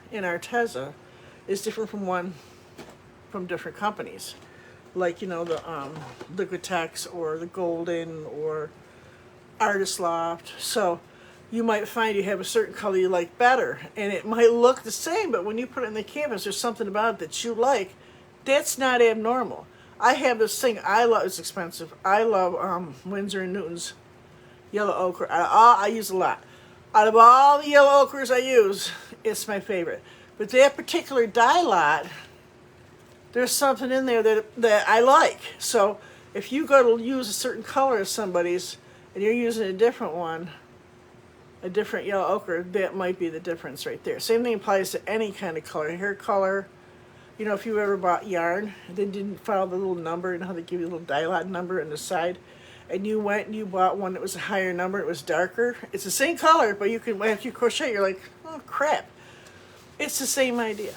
in Arteza is different from different companies. Like, the Liquitex or the Golden or Artist Loft. So you might find you have a certain color you like better. And it might look the same, but when you put it in the canvas, there's something about it that you like. That's not abnormal. I have this thing I love. It's expensive. I love Winsor & Newton's yellow ochre. I use a lot. Out of all the yellow ochres I use, it's my favorite. But that particular dye lot, there's something in there that I like. So if you go to use a certain color of somebody's and you're using a different one, a different yellow ochre, that might be the difference right there. Same thing applies to any kind of color, hair color. If you ever bought yarn and then didn't follow the little number, how they give you a little dye lot number on the side, and you went and you bought one that was a higher number, it was darker. It's the same color, but after you crochet, you're like, oh crap. It's the same idea.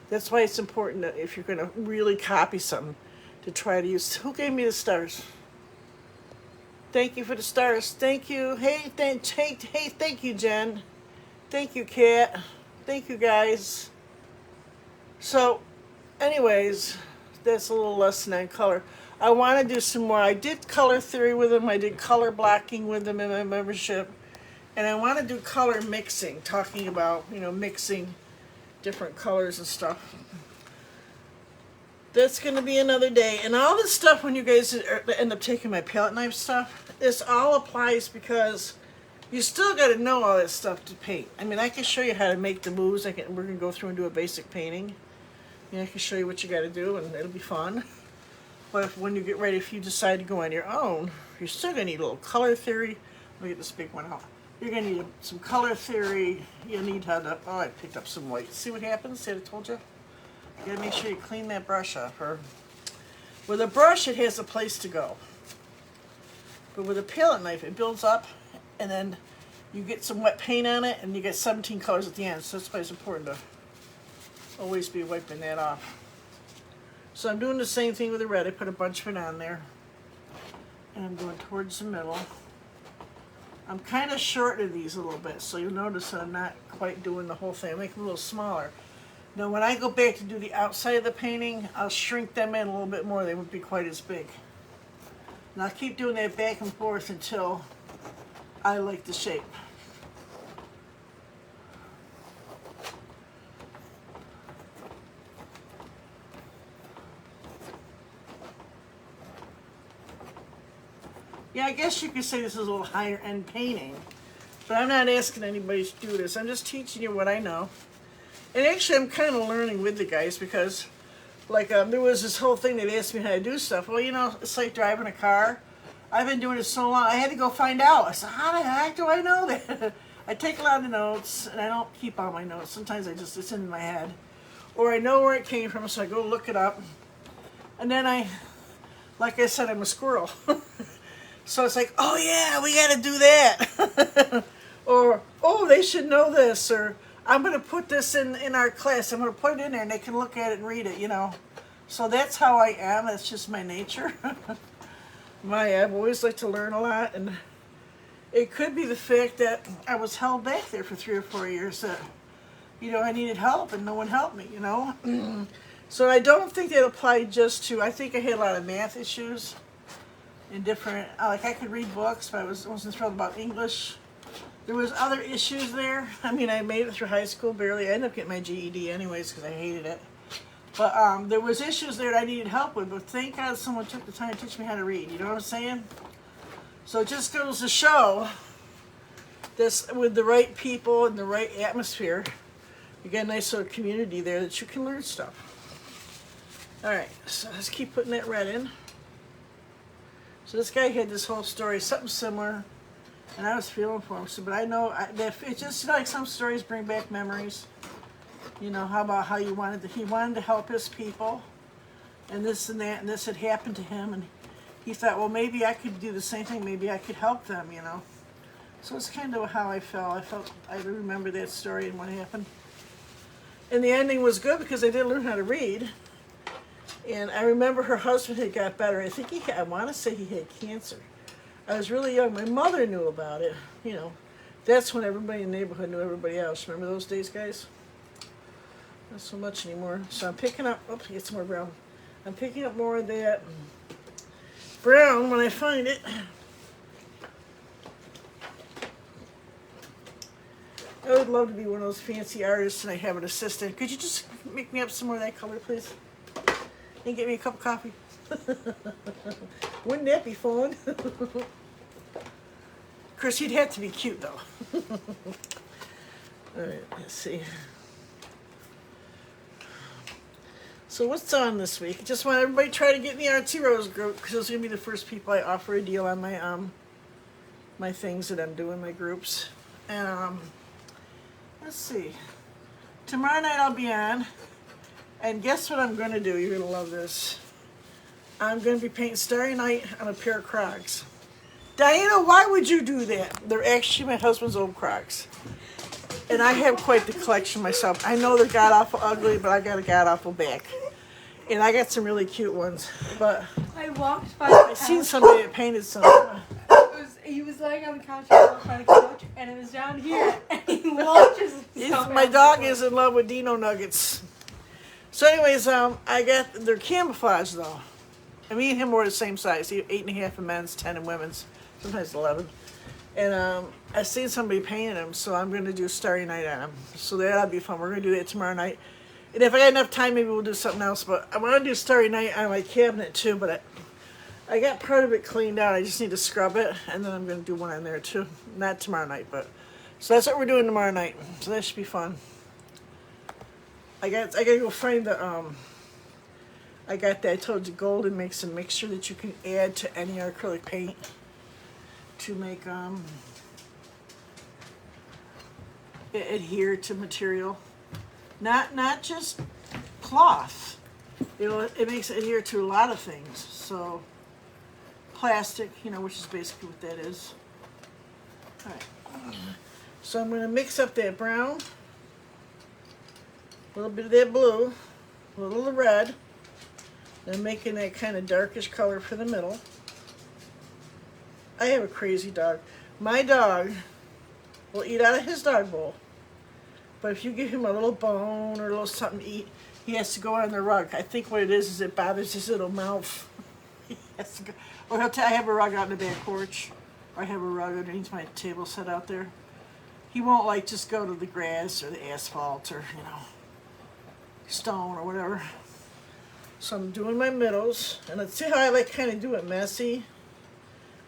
That's why it's important that if you're going to really copy something, to try to use. Who gave me the stars? Thank you for the stars. Thank you. Hey, thank you, Jen. Thank you, Kat. Thank you, guys. So, anyways, that's a little lesson on color. I want to do some more. I did color theory with them. I did color blocking with them in my membership. And I want to do color mixing, talking about, mixing different colors and stuff. That's going to be another day. And all this stuff, when you guys end up taking my palette knife stuff, this all applies because you still got to know all that stuff to paint. I mean, I can show you how to make the moves. We're going to go through and do a basic painting. I can show you what you got to do, and it'll be fun. But when you get ready, if you decide to go on your own, you're still going to need a little color theory. Let me get this big one out. You're going to need some color theory. You'll need how to, oh, I picked up some white. See what happens? See what I told you? You got to make sure you clean that brush off. Or with a brush, it has a place to go. But with a palette knife, it builds up, and then you get some wet paint on it, and you get 17 colors at the end. So that's why it's important to always be wiping that off. So I'm doing the same thing with the red. I put a bunch of it on there, and I'm going towards the middle. I'm kind of shortening these a little bit, so you'll notice that I'm not quite doing the whole thing. I make them a little smaller. Now when I go back to do the outside of the painting, I'll shrink them in a little bit more. They won't be quite as big. And I'll keep doing that back and forth until I like the shape. Yeah, I guess you could say this is a little higher end painting, but I'm not asking anybody to do this. I'm just teaching you what I know. And actually, I'm kind of learning with the guys because, like, there was this whole thing that asked me how to do stuff. Well, you know, it's like driving a car. I've been doing it so long, I had to go find out. I said, how the heck do I know that? I take a lot of notes, and I don't keep all my notes. Sometimes it's in my head. Or I know where it came from, so I go look it up. And then like I said, I'm a squirrel. So it's like, oh yeah, we got to do that. Or, oh, they should know this. Or, I'm going to put this in our class. I'm going to put it in there and they can look at it and read it, you know. So that's how I am. That's just my nature. I've always liked to learn a lot. And it could be the fact that I was held back there for 3 or 4 years that, you know, I needed help and no one helped me, you know. So I don't think that applied just to, I think I had a lot of math issues. In different, like I could read books, but I wasn't thrilled about English. There was other issues there. I mean, I made it through high school barely. I ended up getting my GED anyways because I hated it. But there was issues there that I needed help with. But thank God someone took the time to teach me how to read. You know what I'm saying? So it just goes to show this with the right people and the right atmosphere, you get a nice little community there that you can learn stuff. All right, so let's keep putting that red in. So this guy had this whole story, something similar, and I was feeling for him. So, but I know that it's just like some stories bring back memories. You know, how about how he wanted to help his people, and this and that, and this had happened to him, and he thought, well, maybe I could do the same thing. Maybe I could help them, you know. So it's kind of how I felt. I remember that story and what happened. And the ending was good because they did learn how to read. And I remember her husband had got better. I want to say he had cancer. I was really young. My mother knew about it. You know, that's when everybody in the neighborhood knew everybody else. Remember those days, guys? Not so much anymore. So I'm picking up, oops, get some more brown. I'm picking up more of that brown when I find it. I would love to be one of those fancy artists and I have an assistant. Could you just make me up some more of that color, please? And get me a cup of coffee. Wouldn't that be fun? Of course, he'd have to be cute, though. All right, let's see. So what's on this week? I just want everybody to try to get in the Artsy Rose group because those are going to be the first people I offer a deal on my my things that I'm doing, my groups. And let's see. Tomorrow night I'll be on. And guess what I'm going to do? You're going to love this. I'm going to be painting Starry Night on a pair of Crocs. Diana, why would you do that? They're actually my husband's old Crocs. And I have quite the collection myself. I know they're god-awful ugly, but I got a god-awful back. And I got some really cute ones. But I walked by I seen somebody that painted some. He was laying on the couch, I walked by the couch, and it was down here, and he watches My dog is in love with Dino Nuggets. So anyways, they're camouflage though. And me and him were the same size, 8.5 in men's, 10 in women's, sometimes 11. And I seen somebody painting them, so I'm going to do Starry Night on them. So that'll be fun. We're going to do that tomorrow night. And if I got enough time, maybe we'll do something else. But I want to do Starry Night on my cabinet too, but I got part of it cleaned out. I just need to scrub it, and then I'm going to do one on there too. Not tomorrow night, but... So that's what we're doing tomorrow night. So that should be fun. I got to go find the... I got that. I told you Golden makes a mixture that you can add to any acrylic paint to make adhere to material. Not just cloth. It makes it adhere to a lot of things. So plastic, which is basically what that is. All right. So I'm going to mix up that brown, a little bit of that blue, a little of the red. I'm making that kind of darkish color for the middle. I have a crazy dog. My dog will eat out of his dog bowl. But if you give him a little bone or a little something to eat, he has to go on the rug. I think what it is it bothers his little mouth. He has to go. Or he'll I have a rug out in the back porch. Or I have a rug underneath my table set out there. He won't like just go to the grass or the asphalt or, stone or whatever. So I'm doing my middles. And let's see how I like kind of do it messy.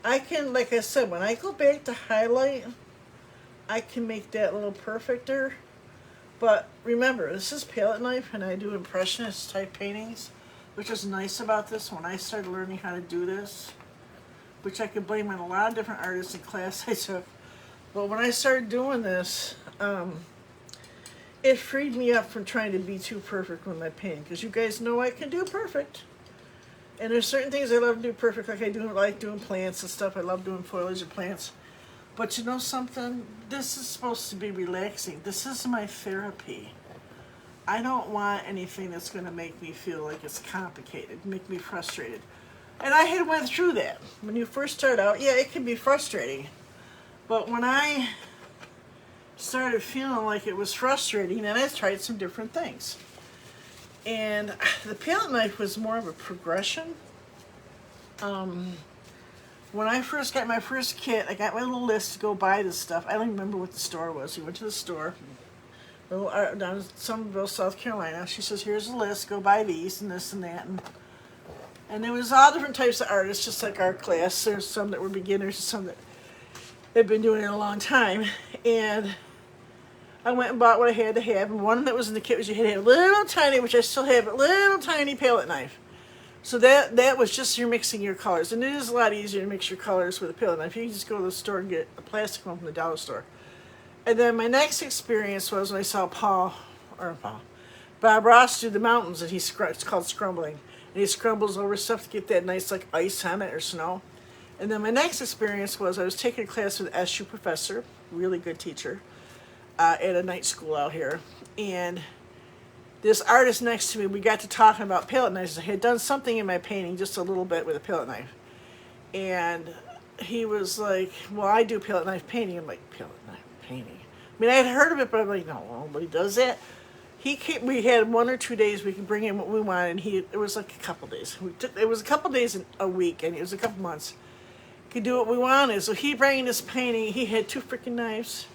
I can, like I said, when I go back to highlight, I can make that a little perfecter. But remember, this is palette knife and I do impressionist type paintings, which is nice about this when I started learning how to do this, which I could blame on a lot of different artists in class I took. But when I started doing this, it freed me up from trying to be too perfect with my painting, because you guys know I can do perfect. And there's certain things I love to do perfect, like I like doing plants and stuff. I love doing foliage of plants. But you know something? This is supposed to be relaxing. This is my therapy. I don't want anything that's going to make me feel like it's complicated, make me frustrated. And I had went through that. When you first start out, yeah, it can be frustrating. But when I started feeling like it was frustrating, then I tried some different things. And the palette knife was more of a progression. When I first got my first kit, I got my little list to go buy this stuff. I don't even remember what the store was. We went to the store down in Somerville, South Carolina. She says, here's a list, go buy these and this and that. And there was all different types of artists, just like our class. There's some that were beginners, some that had been doing it a long time. And I went and bought what I had to have. And one that was in the kit was you had to have a little tiny, which I still have, a little tiny palette knife. So that was just you're mixing your colors. And it is a lot easier to mix your colors with a palette knife. You can just go to the store and get a plastic one from the dollar store. And then my next experience was when I saw Bob Ross do the mountains, and it's called scrumbling. And he scrumbles over stuff to get that nice like ice on it or snow. And then my next experience was I was taking a class with an SU professor, really good teacher, at a night school out here. And this artist next to me, we got to talking about palette knives. I had done something in my painting, just a little bit with a palette knife. And he was like, well, I do palette knife painting. I'm like, palette knife painting? I mean, I had heard of it, but I'm like, no, nobody does that. We had 1 or 2 days we could bring in what we wanted, and it was like a couple days. It was a couple days in a week, and it was a couple months. Could do what we wanted. So he brought in this painting. He had 2 freaking knives,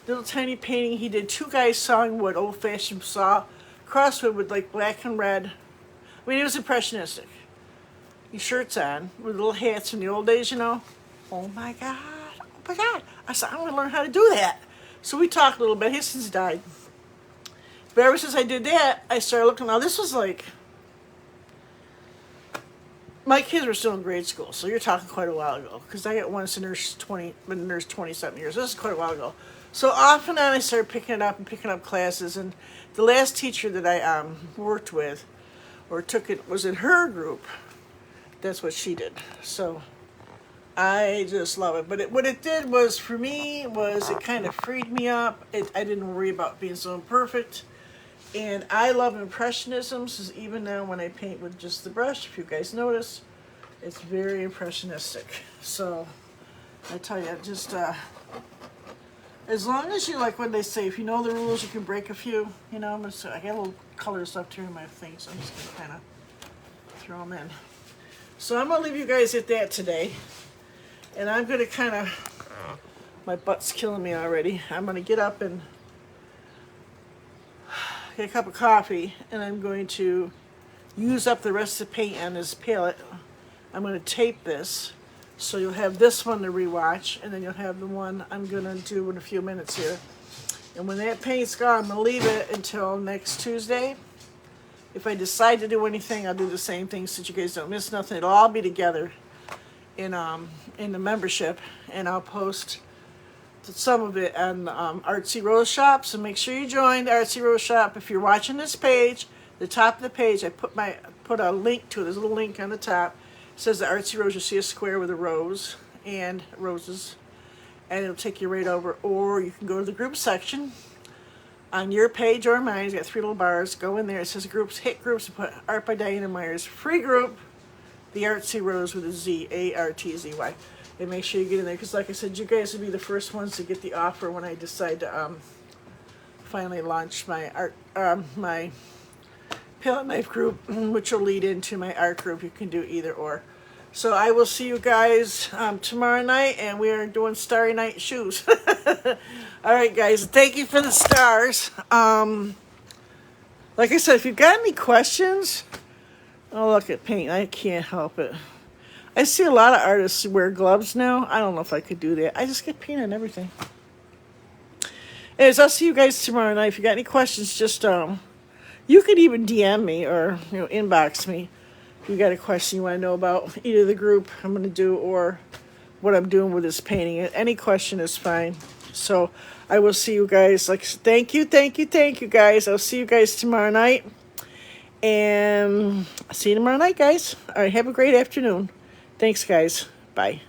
little tiny painting. He did 2 guys sawing wood, old-fashioned saw, crosswood with like black and red. I mean, it was impressionistic. His shirts on with little hats from the old days, Oh my God. Oh my God. I said, I want to learn how to do that. So we talked a little bit. He's since died. But ever since I did that, I started looking. Now, this was like, my kids were still in grade school, so you're talking quite a while ago. Because I got one that's a nurse 20-something years. This is quite a while ago. So off and on, I started picking up classes. And the last teacher that I worked with or took it was in her group. That's what she did. So I just love it. But what it did was, for me, was it kind of freed me up. I didn't worry about being so imperfect. And I love impressionism, so even now when I paint with just the brush, if you guys notice, it's very impressionistic. So I tell you, just as long as you, like when they say, if you know the rules, you can break a few. I got a little color stuff here in my thing, so I'm just going to kind of throw them in. So I'm going to leave you guys at that today. And I'm going to kind of, my butt's killing me already. I'm going to get up and get a cup of coffee, and I'm going to use up the rest of the paint on this palette. I'm going to tape this, so you'll have this one to rewatch, and then you'll have the one I'm going to do in a few minutes here. And when that paint's gone, I'm going to leave it until next Tuesday. If I decide to do anything, I'll do the same thing so that you guys don't miss nothing. It'll all be together in the membership, and I'll post some of it on Artsy Rose Shop. So make sure you join the Artsy Rose Shop. If you're watching this page, the top of the page, I put a link to it. There's a little link on the top. It says the Artsy Rose. You'll see a square with a rose and roses, and it'll take you right over. Or you can go to the group section on your page or mine. It's got 3 little bars. Go in there. It says groups. Hit groups and put Art by Diana Myers. Free group. The Artsy Rose with a Z, ARTZY. And make sure you get in there, because like I said, you guys will be the first ones to get the offer when I decide to finally launch my art, my palette knife group, which will lead into my art group. You can do either or. So I will see you guys tomorrow night, and we are doing Starry Night shoes. All right, guys, thank you for the stars. Like I said, if you've got any questions, oh, look at paint. I can't help it. I see a lot of artists wear gloves now. I don't know if I could do that. I just get paint on everything. Anyways, I'll see you guys tomorrow night. If you got any questions, just you could even DM me or inbox me if you got a question you want to know about either the group I'm going to do or what I'm doing with this painting. Any question is fine. So I will see you guys. Like, thank you, guys. I'll see you guys tomorrow night. And I'll see you tomorrow night, guys. All right, have a great afternoon. Thanks, guys. Bye.